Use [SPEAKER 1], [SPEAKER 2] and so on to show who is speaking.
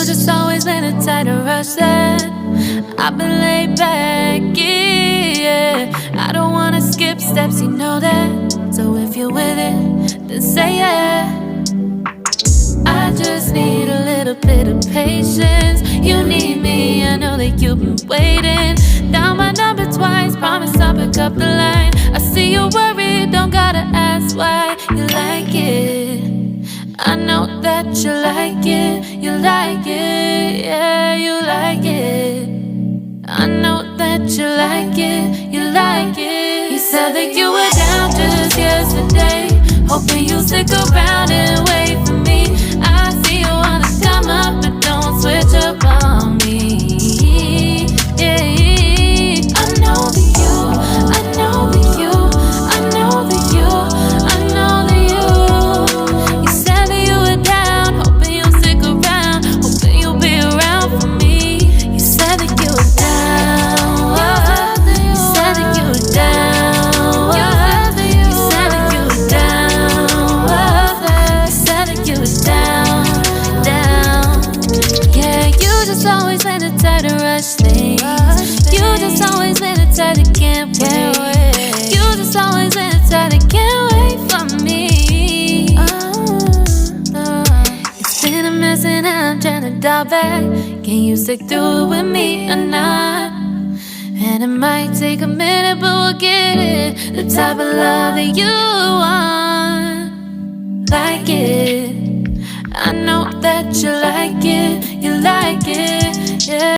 [SPEAKER 1] just always been the type to rush that. I've been laid back, yeah. I don't wanna skip steps, you know that. So if you're with it, then say yeah. I just need a little bit of patience. You need me, I know that you've been waiting. Down my number twice, promise I'll pick up the line. I see you worried, don't gotta ask why. You like it, I know that you like it. You like it, yeah, you like it. I know that you like it, you like it. You said that you were down just yesterday, hoping you'll stick around and wait for me. I see you wanna come up, but don't switch up on me. Yeah, I know that you, I know that you, I know that you, I know that you. You said that you were down, hoping you'll stick around, hoping you'll be around for me. You said that you were down, you said that you were down, you said that you were down, you said that you were down, down. Yeah, you just always been the type to rush things. You just always been the type that can't wait. You just always been the type that can't wait for me. It's been a mess and I'm trying to dial back. Can you stick through it with me or not? And it might take a minute, but we'll get it. The type of love that you want. Like it, I know that you like it. You like it, yeah.